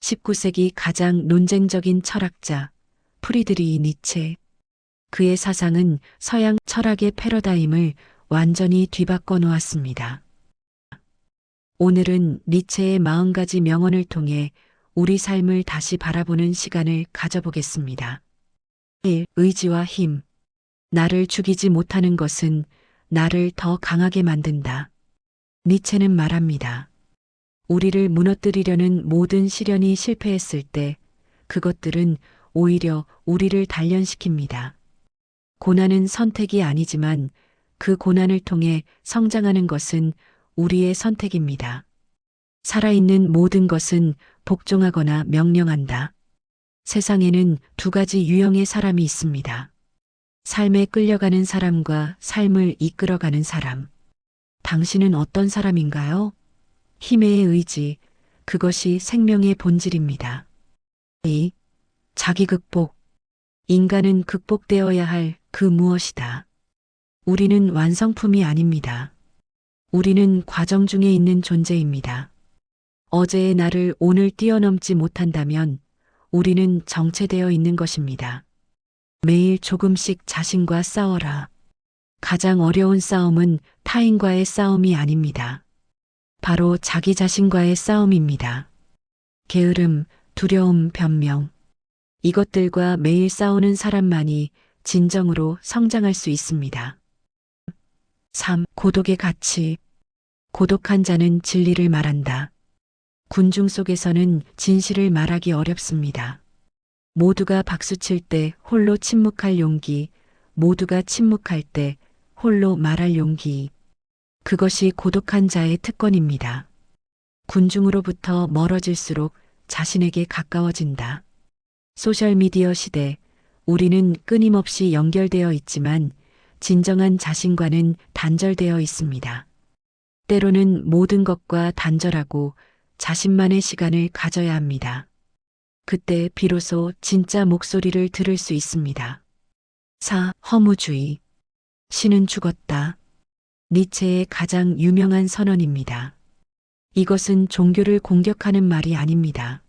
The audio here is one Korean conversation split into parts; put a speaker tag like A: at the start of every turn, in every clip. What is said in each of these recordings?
A: 19세기 가장 논쟁적인 철학자 프리드리히 니체. 그의 사상은 서양 철학의 패러다임을 완전히 뒤바꿔 놓았습니다. 오늘은 니체의 40가지 명언을 통해 우리 삶을 다시 바라보는 시간을 가져보겠습니다. 1. 의지와 힘. 나를 죽이지 못하는 것은 나를 더 강하게 만든다. 니체는 말합니다. 우리를 무너뜨리려는 모든 시련이 실패했을 때 그것들은 오히려 우리를 단련시킵니다. 고난은 선택이 아니지만 그 고난을 통해 성장하는 것은 우리의 선택입니다. 살아있는 모든 것은 복종하거나 명령한다. 세상에는 두 가지 유형의 사람이 있습니다. 삶에 끌려가는 사람과 삶을 이끌어가는 사람. 당신은 어떤 사람인가요? 힘의 의지, 그것이 생명의 본질입니다. 2. 자기 극복. 인간은 극복되어야 할 그 무엇이다. 우리는 완성품이 아닙니다. 우리는 과정 중에 있는 존재입니다. 어제의 나를 오늘 뛰어넘지 못한다면 우리는 정체되어 있는 것입니다. 매일 조금씩 자신과 싸워라. 가장 어려운 싸움은 타인과의 싸움이 아닙니다. 바로 자기 자신과의 싸움입니다. 게으름, 두려움, 변명. 이것들과 매일 싸우는 사람만이 진정으로 성장할 수 있습니다. 3. 고독의 가치. 고독한 자는 진리를 말한다. 군중 속에서는 진실을 말하기 어렵습니다. 모두가 박수칠 때 홀로 침묵할 용기, 모두가 침묵할 때 홀로 말할 용기. 그것이 고독한 자의 특권입니다. 군중으로부터 멀어질수록 자신에게 가까워진다. 소셜미디어 시대, 우리는 끊임없이 연결되어 있지만 진정한 자신과는 단절되어 있습니다. 때로는 모든 것과 단절하고 자신만의 시간을 가져야 합니다. 그때 비로소 진짜 목소리를 들을 수 있습니다. 4. 허무주의. 신은 죽었다. 니체의 가장 유명한 선언입니다. 이것은 종교를 공격하는 말이 아닙니다.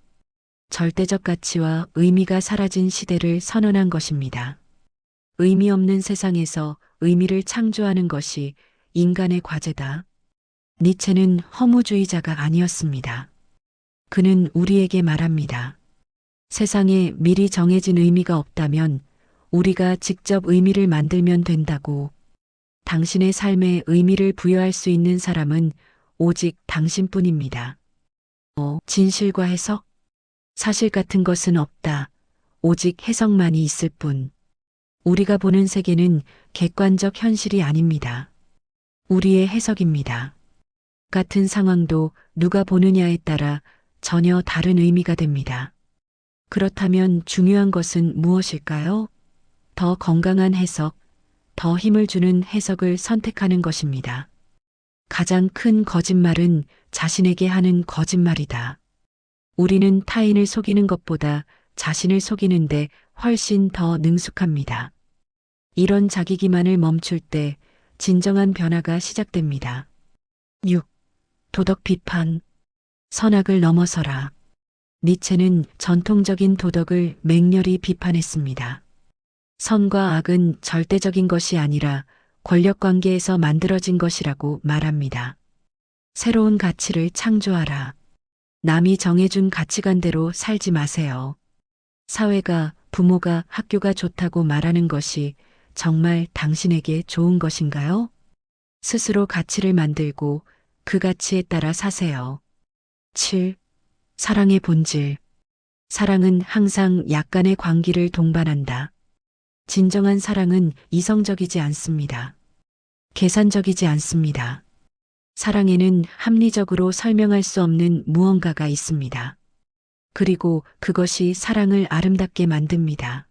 A: 절대적 가치와 의미가 사라진 시대를 선언한 것입니다. 의미 없는 세상에서 의미를 창조하는 것이 인간의 과제다. 니체는 허무주의자가 아니었습니다. 그는 우리에게 말합니다. 세상에 미리 정해진 의미가 없다면 우리가 직접 의미를 만들면 된다고. 당신의 삶에 의미를 부여할 수 있는 사람은 오직 당신뿐입니다. 진실과 해석? 사실 같은 것은 없다. 오직 해석만이 있을 뿐. 우리가 보는 세계는 객관적 현실이 아닙니다. 우리의 해석입니다. 같은 상황도 누가 보느냐에 따라 전혀 다른 의미가 됩니다. 그렇다면 중요한 것은 무엇일까요? 더 건강한 해석, 더 힘을 주는 해석을 선택하는 것입니다. 가장 큰 거짓말은 자신에게 하는 거짓말이다. 우리는 타인을 속이는 것보다 자신을 속이는데 훨씬 더 능숙합니다. 이런 자기 기만을 멈출 때 진정한 변화가 시작됩니다. 6. 도덕 비판. 선악을 넘어서라. 니체는 전통적인 도덕을 맹렬히 비판했습니다. 선과 악은 절대적인 것이 아니라 권력 관계에서 만들어진 것이라고 말합니다. 새로운 가치를 창조하라. 남이 정해준 가치관대로 살지 마세요. 사회가, 부모가, 학교가 좋다고 말하는 것이 정말 당신에게 좋은 것인가요? 스스로 가치를 만들고 그 가치에 따라 사세요. 7. 사랑의 본질. 사랑은 항상 약간의 광기를 동반한다. 진정한 사랑은 이성적이지 않습니다. 계산적이지 않습니다. 사랑에는 합리적으로 설명할 수 없는 무언가가 있습니다. 그리고 그것이 사랑을 아름답게 만듭니다.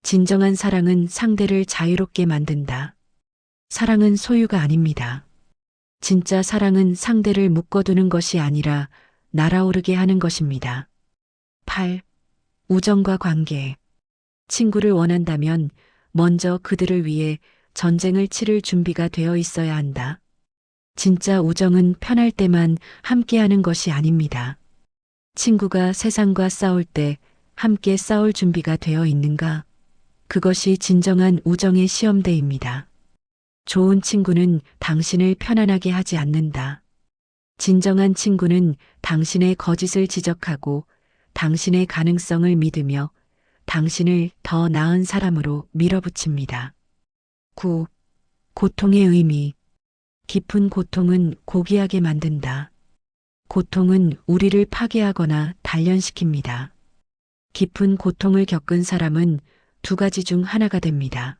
A: 진정한 사랑은 상대를 자유롭게 만든다. 사랑은 소유가 아닙니다. 진짜 사랑은 상대를 묶어두는 것이 아니라 날아오르게 하는 것입니다. 8. 우정과 관계. 친구를 원한다면 먼저 그들을 위해 전쟁을 치를 준비가 되어 있어야 한다. 진짜 우정은 편할 때만 함께하는 것이 아닙니다. 친구가 세상과 싸울 때 함께 싸울 준비가 되어 있는가? 그것이 진정한 우정의 시험대입니다. 좋은 친구는 당신을 편안하게 하지 않는다. 진정한 친구는 당신의 거짓을 지적하고 당신의 가능성을 믿으며 당신을 더 나은 사람으로 밀어붙입니다. 9. 고통의 의미. 깊은 고통은 고귀하게 만든다. 고통은 우리를 파괴하거나 단련시킵니다. 깊은 고통을 겪은 사람은 두 가지 중 하나가 됩니다.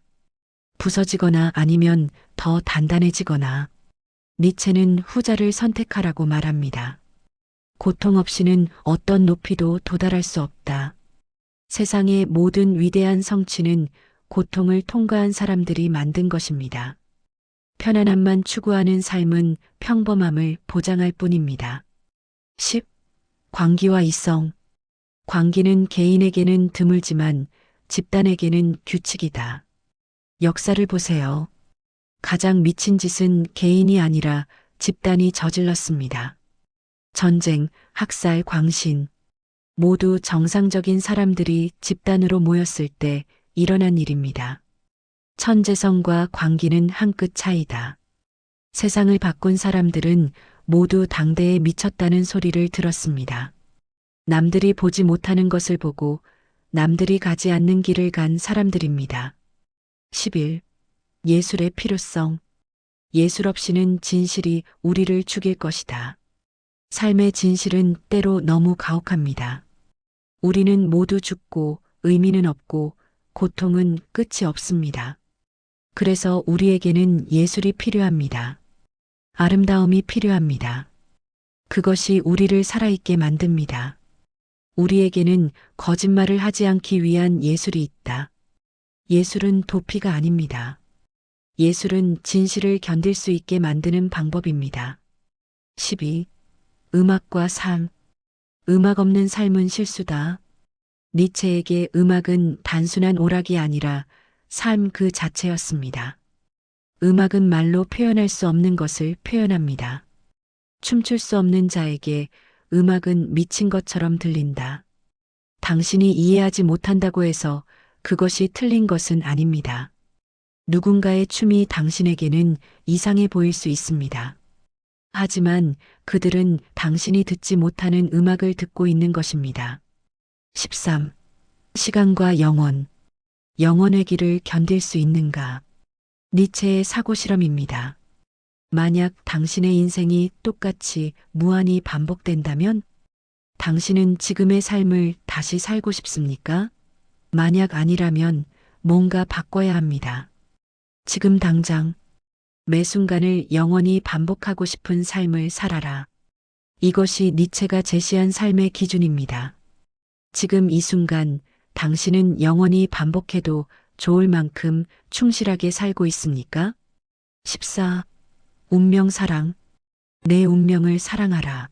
A: 부서지거나 아니면 더 단단해지거나. 니체는 후자를 선택하라고 말합니다. 고통 없이는 어떤 높이도 도달할 수 없다. 세상의 모든 위대한 성취는 고통을 통과한 사람들이 만든 것입니다. 편안함만 추구하는 삶은 평범함을 보장할 뿐입니다. 10. 광기와 이성. 광기는 개인에게는 드물지만 집단에게는 규칙이다. 역사를 보세요. 가장 미친 짓은 개인이 아니라 집단이 저질렀습니다. 전쟁, 학살, 광신. 모두 정상적인 사람들이 집단으로 모였을 때 일어난 일입니다. 천재성과 광기는 한 끗 차이다. 세상을 바꾼 사람들은 모두 당대에 미쳤다는 소리를 들었습니다. 남들이 보지 못하는 것을 보고 남들이 가지 않는 길을 간 사람들입니다. 11. 예술의 필요성. 예술 없이는 진실이 우리를 죽일 것이다. 삶의 진실은 때로 너무 가혹합니다. 우리는 모두 죽고 의미는 없고 고통은 끝이 없습니다. 그래서 우리에게는 예술이 필요합니다. 아름다움이 필요합니다. 그것이 우리를 살아있게 만듭니다. 우리에게는 거짓말을 하지 않기 위한 예술이 있다. 예술은 도피가 아닙니다. 예술은 진실을 견딜 수 있게 만드는 방법입니다. 12. 음악과 삶. 음악 없는 삶은 실수다. 니체에게 음악은 단순한 오락이 아니라 삶 그 자체였습니다. 음악은 말로 표현할 수 없는 것을 표현합니다. 춤출 수 없는 자에게 음악은 미친 것처럼 들린다. 당신이 이해하지 못한다고 해서 그것이 틀린 것은 아닙니다. 누군가의 춤이 당신에게는 이상해 보일 수 있습니다. 하지만 그들은 당신이 듣지 못하는 음악을 듣고 있는 것입니다. 13. 시간과 영원. 영원의 길을 견딜 수 있는가? 니체의 사고 실험입니다. 만약 당신의 인생이 똑같이 무한히 반복된다면 당신은 지금의 삶을 다시 살고 싶습니까? 만약 아니라면 뭔가 바꿔야 합니다. 지금 당장 매 순간을 영원히 반복하고 싶은 삶을 살아라. 이것이 니체가 제시한 삶의 기준입니다. 지금 이 순간 당신은 영원히 반복해도 좋을 만큼 충실하게 살고 있습니까? 14. 운명 사랑. 내 운명을 사랑하라.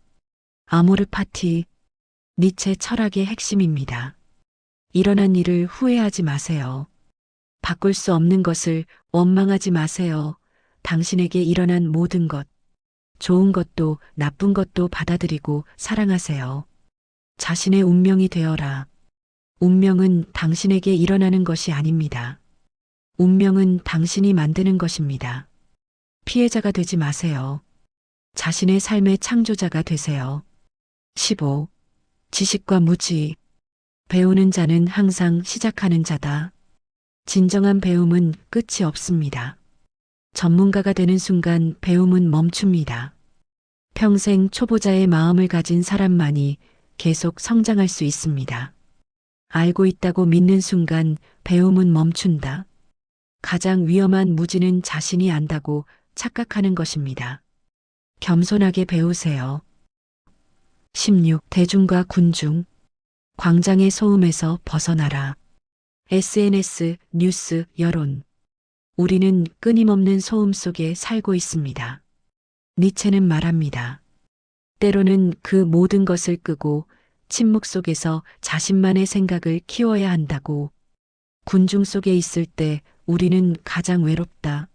A: 아모르 파티. 니체 철학의 핵심입니다. 일어난 일을 후회하지 마세요. 바꿀 수 없는 것을 원망하지 마세요. 당신에게 일어난 모든 것, 좋은 것도 나쁜 것도 받아들이고 사랑하세요. 자신의 운명이 되어라. 운명은 당신에게 일어나는 것이 아닙니다. 운명은 당신이 만드는 것입니다. 피해자가 되지 마세요. 자신의 삶의 창조자가 되세요. 15. 지식과 무지. 배우는 자는 항상 시작하는 자다. 진정한 배움은 끝이 없습니다. 전문가가 되는 순간 배움은 멈춥니다. 평생 초보자의 마음을 가진 사람만이 계속 성장할 수 있습니다. 알고 있다고 믿는 순간 배움은 멈춘다. 가장 위험한 무지는 자신이 안다고 착각하는 것입니다. 겸손하게 배우세요. 16. 대중과 군중. 광장의 소음에서 벗어나라. SNS, 뉴스, 여론. 우리는 끊임없는 소음 속에 살고 있습니다. 니체는 말합니다. 때로는 그 모든 것을 끄고 침묵 속에서 자신만의 생각을 키워야 한다고. 군중 속에 있을 때 우리는 가장 외롭다.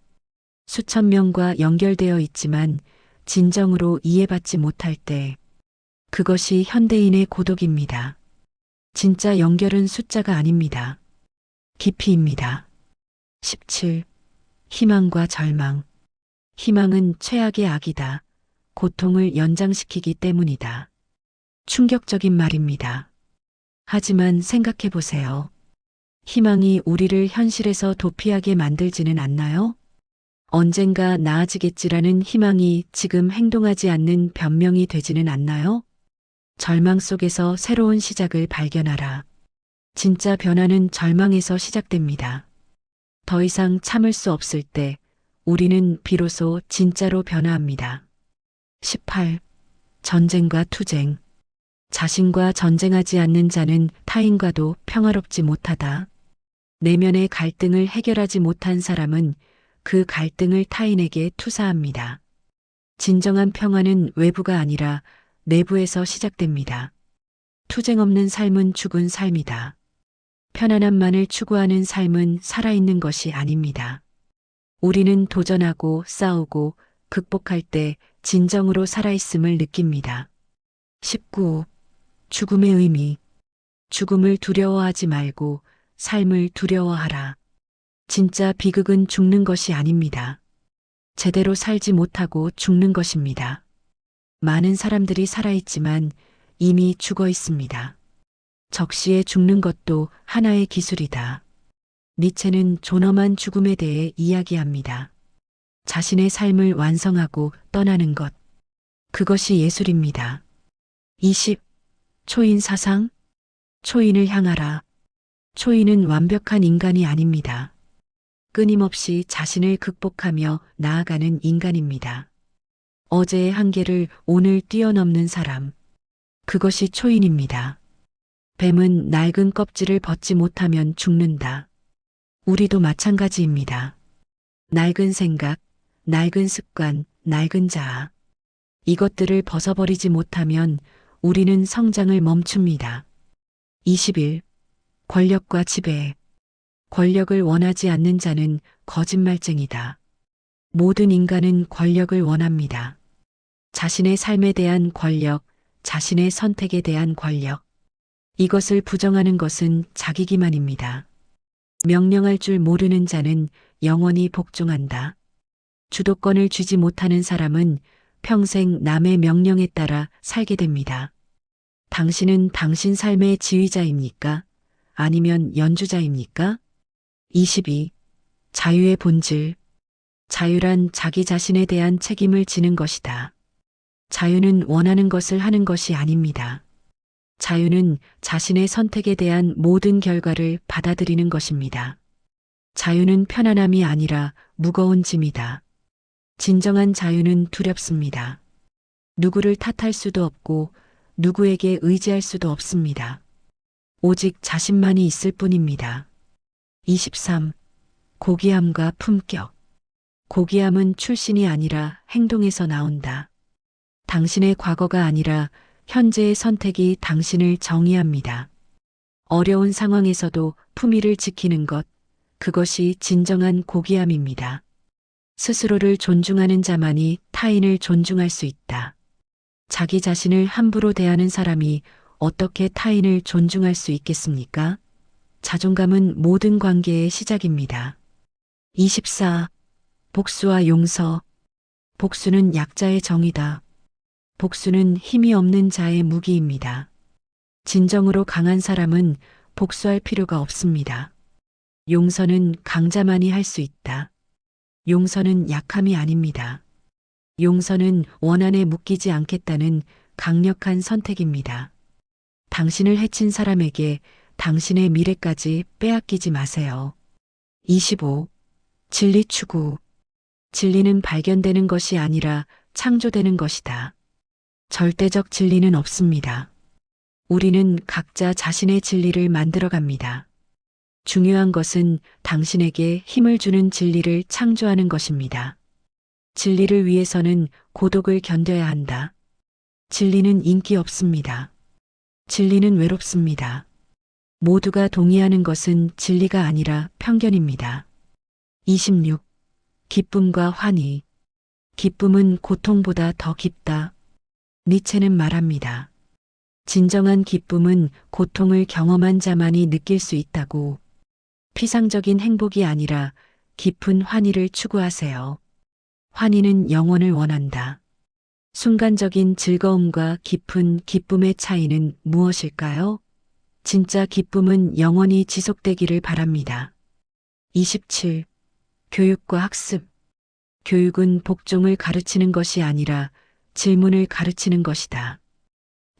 A: 수천 명과 연결되어 있지만 진정으로 이해받지 못할 때 그것이 현대인의 고독입니다. 진짜 연결은 숫자가 아닙니다. 깊이입니다. 17. 희망과 절망. 희망은 최악의 악이다. 고통을 연장시키기 때문이다. 충격적인 말입니다. 하지만 생각해 보세요. 희망이 우리를 현실에서 도피하게 만들지는 않나요? 언젠가 나아지겠지라는 희망이 지금 행동하지 않는 변명이 되지는 않나요? 절망 속에서 새로운 시작을 발견하라. 진짜 변화는 절망에서 시작됩니다. 더 이상 참을 수 없을 때 우리는 비로소 진짜로 변화합니다. 18. 전쟁과 투쟁. 자신과 전쟁하지 않는 자는 타인과도 평화롭지 못하다. 내면의 갈등을 해결하지 못한 사람은 그 갈등을 타인에게 투사합니다. 진정한 평화는 외부가 아니라 내부에서 시작됩니다. 투쟁 없는 삶은 죽은 삶이다. 편안함만을 추구하는 삶은 살아있는 것이 아닙니다. 우리는 도전하고 싸우고 극복할 때 진정으로 살아있음을 느낍니다. 19. 죽음의 의미. 죽음을 두려워하지 말고 삶을 두려워하라. 진짜 비극은 죽는 것이 아닙니다. 제대로 살지 못하고 죽는 것입니다. 많은 사람들이 살아있지만 이미 죽어 있습니다. 적시에 죽는 것도 하나의 기술이다. 니체는 존엄한 죽음에 대해 이야기합니다. 자신의 삶을 완성하고 떠나는 것. 그것이 예술입니다. 20. 초인 사상. 초인을 향하라. 초인은 완벽한 인간이 아닙니다. 끊임없이 자신을 극복하며 나아가는 인간입니다. 어제의 한계를 오늘 뛰어넘는 사람. 그것이 초인입니다. 뱀은 낡은 껍질을 벗지 못하면 죽는다. 우리도 마찬가지입니다. 낡은 생각, 낡은 습관, 낡은 자아. 이것들을 벗어버리지 못하면 우리는 성장을 멈춥니다. 21. 권력과 지배. 권력을 원하지 않는 자는 거짓말쟁이다. 모든 인간은 권력을 원합니다. 자신의 삶에 대한 권력, 자신의 선택에 대한 권력. 이것을 부정하는 것은 자기 기만입니다. 명령할 줄 모르는 자는 영원히 복종한다. 주도권을 쥐지 못하는 사람은 평생 남의 명령에 따라 살게 됩니다. 당신은 당신 삶의 지휘자입니까? 아니면 연주자입니까? 22. 자유의 본질. 자유란 자기 자신에 대한 책임을 지는 것이다. 자유는 원하는 것을 하는 것이 아닙니다. 자유는 자신의 선택에 대한 모든 결과를 받아들이는 것입니다. 자유는 편안함이 아니라 무거운 짐이다. 진정한 자유는 두렵습니다. 누구를 탓할 수도 없고 누구에게 의지할 수도 없습니다. 오직 자신만이 있을 뿐입니다. 23. 고귀함과 품격. 고귀함은 출신이 아니라 행동에서 나온다. 당신의 과거가 아니라 현재의 선택이 당신을 정의합니다. 어려운 상황에서도 품위를 지키는 것, 그것이 진정한 고귀함입니다. 스스로를 존중하는 자만이 타인을 존중할 수 있다. 자기 자신을 함부로 대하는 사람이 어떻게 타인을 존중할 수 있겠습니까? 자존감은 모든 관계의 시작입니다. 24. 복수와 용서. 복수는 약자의 정의다. 복수는 힘이 없는 자의 무기입니다. 진정으로 강한 사람은 복수할 필요가 없습니다. 용서는 강자만이 할 수 있다. 용서는 약함이 아닙니다. 용서는 원한에 묶이지 않겠다는 강력한 선택입니다. 당신을 해친 사람에게 당신의 미래까지 빼앗기지 마세요. 25. 진리 추구. 진리는 발견되는 것이 아니라 창조되는 것이다. 절대적 진리는 없습니다. 우리는 각자 자신의 진리를 만들어갑니다. 중요한 것은 당신에게 힘을 주는 진리를 창조하는 것입니다. 진리를 위해서는 고독을 견뎌야 한다. 진리는 인기 없습니다. 진리는 외롭습니다. 모두가 동의하는 것은 진리가 아니라 편견입니다. 26. 기쁨과 환희. 기쁨은 고통보다 더 깊다. 니체는 말합니다. 진정한 기쁨은 고통을 경험한 자만이 느낄 수 있다고. 피상적인 행복이 아니라 깊은 환희를 추구하세요. 환희는 영혼을 원한다. 순간적인 즐거움과 깊은 기쁨의 차이는 무엇일까요? 진짜 기쁨은 영원히 지속되기를 바랍니다. 27. 교육과 학습. 교육은 복종을 가르치는 것이 아니라 질문을 가르치는 것이다.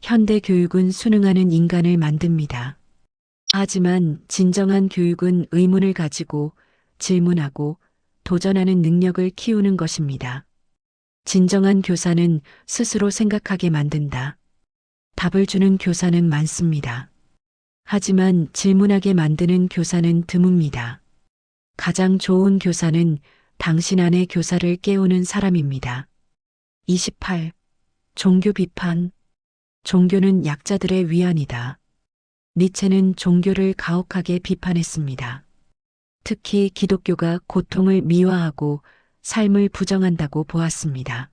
A: 현대 교육은 수능하는 인간을 만듭니다. 하지만 진정한 교육은 의문을 가지고 질문하고 도전하는 능력을 키우는 것입니다. 진정한 교사는 스스로 생각하게 만든다. 답을 주는 교사는 많습니다. 하지만 질문하게 만드는 교사는 드뭅니다. 가장 좋은 교사는 당신 안의 교사를 깨우는 사람입니다. 28. 종교 비판. 종교는 약자들의 위안이다. 니체는 종교를 가혹하게 비판했습니다. 특히 기독교가 고통을 미화하고 삶을 부정한다고 보았습니다.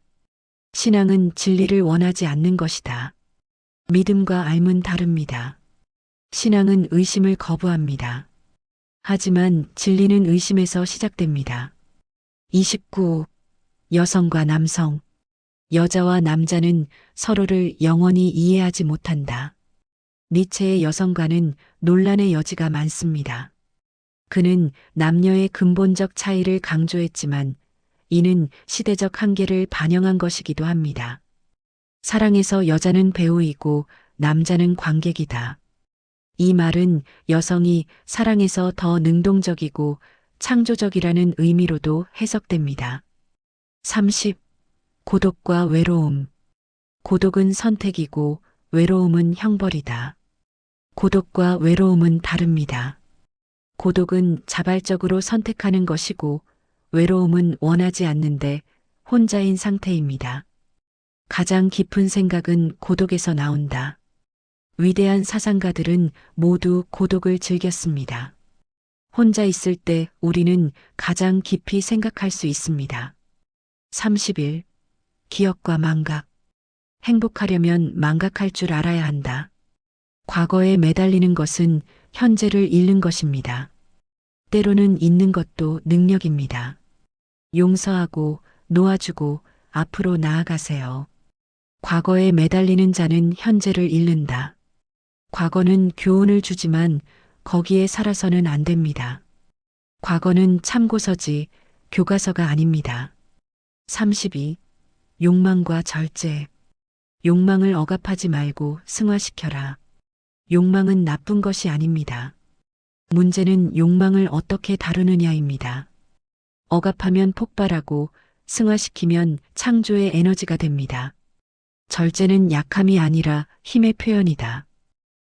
A: 신앙은 진리를 원하지 않는 것이다. 믿음과 알은 다릅니다. 신앙은 의심을 거부합니다. 하지만 진리는 의심에서 시작됩니다. 29. 여성과 남성. 여자와 남자는 서로를 영원히 이해하지 못한다. 니체의 여성과는 논란의 여지가 많습니다. 그는 남녀의 근본적 차이를 강조했지만 이는 시대적 한계를 반영한 것이기도 합니다. 사랑에서 여자는 배우이고 남자는 관객이다. 이 말은 여성이 사랑에서 더 능동적이고 창조적이라는 의미로도 해석됩니다. 30. 고독과 외로움. 고독은 선택이고 외로움은 형벌이다. 고독과 외로움은 다릅니다. 고독은 자발적으로 선택하는 것이고 외로움은 원하지 않는데 혼자인 상태입니다. 가장 깊은 생각은 고독에서 나온다. 위대한 사상가들은 모두 고독을 즐겼습니다. 혼자 있을 때 우리는 가장 깊이 생각할 수 있습니다. 31. 기억과 망각. 행복하려면 망각할 줄 알아야 한다. 과거에 매달리는 것은 현재를 잃는 것입니다. 때로는 잊는 것도 능력입니다. 용서하고 놓아주고 앞으로 나아가세요. 과거에 매달리는 자는 현재를 잃는다. 과거는 교훈을 주지만 거기에 살아서는 안 됩니다. 과거는 참고서지 교과서가 아닙니다. 32. 욕망과 절제. 욕망을 억압하지 말고 승화시켜라. 욕망은 나쁜 것이 아닙니다. 문제는 욕망을 어떻게 다루느냐입니다. 억압하면 폭발하고 승화시키면 창조의 에너지가 됩니다. 절제는 약함이 아니라 힘의 표현이다.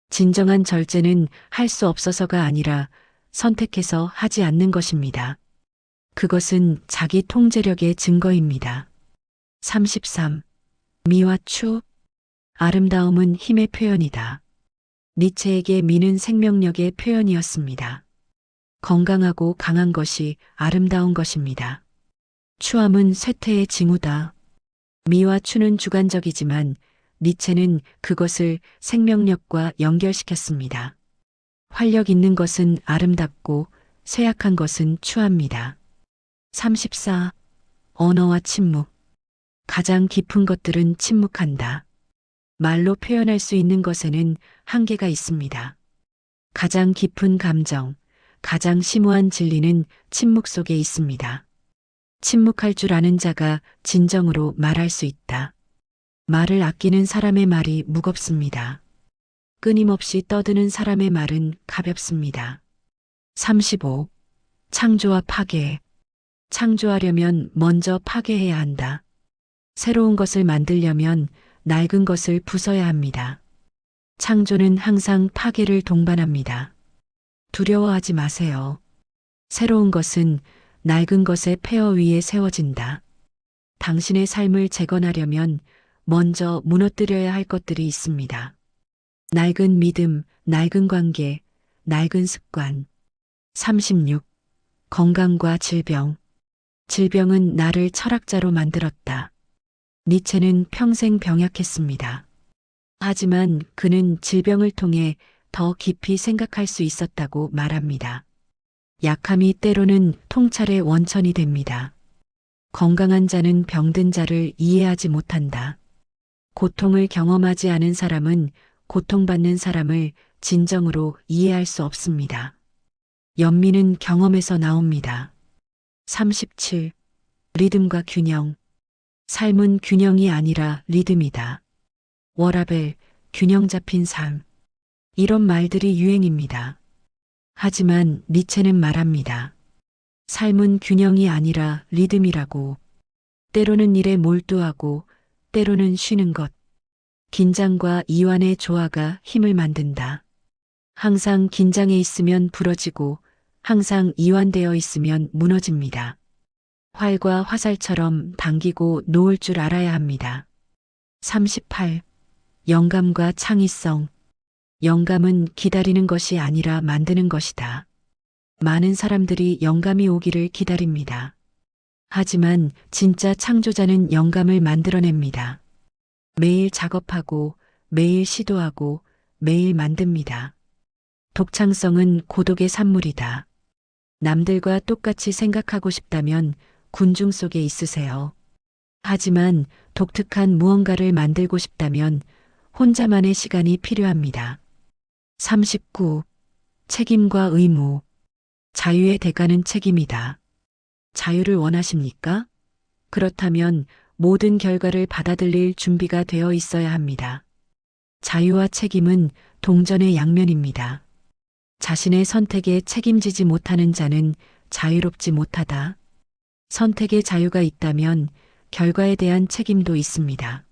A: 진정한 절제는 할 수 없어서가 아니라 선택해서 하지 않는 것입니다. 그것은 자기 통제력의 증거입니다. 33. 미와 추. 아름다움은 힘의 표현이다. 니체에게 미는 생명력의 표현이었습니다. 건강하고 강한 것이 아름다운 것입니다. 추함은 쇠퇴의 징후다. 미와 추는 주관적이지만 니체는 그것을 생명력과 연결시켰습니다. 활력 있는 것은 아름답고 쇠약한 것은 추합니다. 34. 언어와 침묵. 가장 깊은 것들은 침묵한다. 말로 표현할 수 있는 것에는 한계가 있습니다. 가장 깊은 감정, 가장 심오한 진리는 침묵 속에 있습니다. 침묵할 줄 아는 자가 진정으로 말할 수 있다. 말을 아끼는 사람의 말이 무겁습니다. 끊임없이 떠드는 사람의 말은 가볍습니다. 35. 창조와 파괴. 창조하려면 먼저 파괴해야 한다. 새로운 것을 만들려면 낡은 것을 부숴야 합니다. 창조는 항상 파괴를 동반합니다. 두려워하지 마세요. 새로운 것은 낡은 것의 폐허 위에 세워진다. 당신의 삶을 재건하려면 먼저 무너뜨려야 할 것들이 있습니다. 낡은 믿음, 낡은 관계, 낡은 습관. 36. 건강과 질병. 질병은 나를 철학자로 만들었다. 니체는 평생 병약했습니다. 하지만 그는 질병을 통해 더 깊이 생각할 수 있었다고 말합니다. 약함이 때로는 통찰의 원천이 됩니다. 건강한 자는 병든 자를 이해하지 못한다. 고통을 경험하지 않은 사람은 고통받는 사람을 진정으로 이해할 수 없습니다. 연민은 경험에서 나옵니다. 37. 리듬과 균형. 삶은 균형이 아니라 리듬이다. 워라벨, 균형 잡힌 삶. 이런 말들이 유행입니다. 하지만 니체는 말합니다. 삶은 균형이 아니라 리듬이라고. 때로는 일에 몰두하고 때로는 쉬는 것. 긴장과 이완의 조화가 힘을 만든다. 항상 긴장해 있으면 부러지고 항상 이완되어 있으면 무너집니다. 활과 화살처럼 당기고 놓을 줄 알아야 합니다. 38. 영감과 창의성. 영감은 기다리는 것이 아니라 만드는 것이다. 많은 사람들이 영감이 오기를 기다립니다. 하지만 진짜 창조자는 영감을 만들어냅니다. 매일 작업하고 매일 시도하고 매일 만듭니다. 독창성은 고독의 산물이다. 남들과 똑같이 생각하고 싶다면 군중 속에 있으세요. 하지만 독특한 무언가를 만들고 싶다면 혼자만의 시간이 필요합니다. 39. 책임과 의무. 자유의 대가는 책임이다. 자유를 원하십니까? 그렇다면 모든 결과를 받아들일 준비가 되어 있어야 합니다. 자유와 책임은 동전의 양면입니다. 자신의 선택에 책임지지 못하는 자는 자유롭지 못하다. 선택의 자유가 있다면 결과에 대한 책임도 있습니다.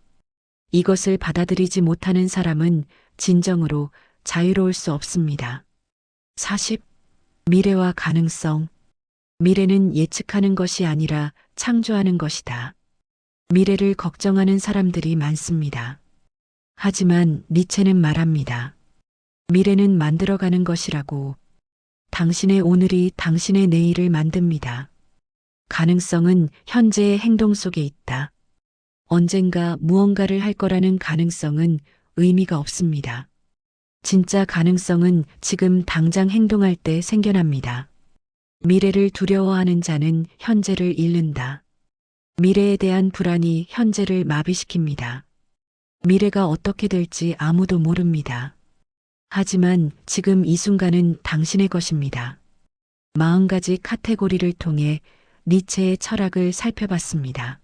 A: 이것을 받아들이지 못하는 사람은 진정으로 자유로울 수 없습니다. 40. 미래와 가능성. 미래는 예측하는 것이 아니라 창조하는 것이다. 미래를 걱정하는 사람들이 많습니다. 하지만 니체는 말합니다. 미래는 만들어가는 것이라고. 당신의 오늘이 당신의 내일을 만듭니다. 가능성은 현재의 행동 속에 있다. 언젠가 무언가를 할 거라는 가능성은 의미가 없습니다. 진짜 가능성은 지금 당장 행동할 때 생겨납니다. 미래를 두려워하는 자는 현재를 잃는다. 미래에 대한 불안이 현재를 마비시킵니다. 미래가 어떻게 될지 아무도 모릅니다. 하지만 지금 이 순간은 당신의 것입니다. 40가지 카테고리를 통해 니체의 철학을 살펴봤습니다.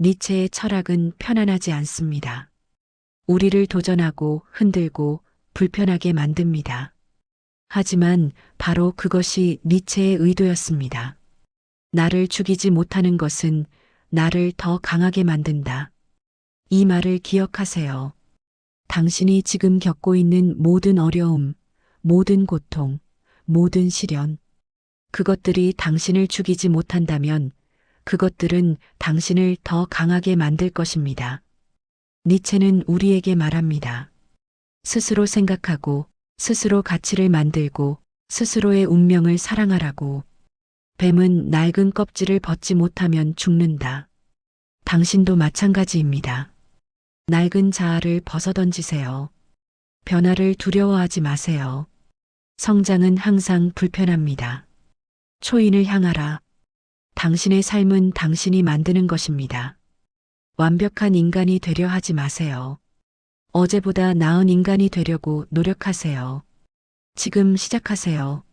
A: 니체의 철학은 편안하지 않습니다. 우리를 도전하고 흔들고 불편하게 만듭니다. 하지만 바로 그것이 니체의 의도였습니다. 나를 죽이지 못하는 것은 나를 더 강하게 만든다. 이 말을 기억하세요. 당신이 지금 겪고 있는 모든 어려움, 모든 고통, 모든 시련, 그것들이 당신을 죽이지 못한다면 그것들은 당신을 더 강하게 만들 것입니다. 니체는 우리에게 말합니다. 스스로 생각하고 스스로 가치를 만들고 스스로의 운명을 사랑하라고. 뱀은 낡은 껍질을 벗지 못하면 죽는다. 당신도 마찬가지입니다. 낡은 자아를 벗어던지세요. 변화를 두려워하지 마세요. 성장은 항상 불편합니다. 초인을 향하라. 당신의 삶은 당신이 만드는 것입니다. 완벽한 인간이 되려 하지 마세요. 어제보다 나은 인간이 되려고 노력하세요. 지금 시작하세요.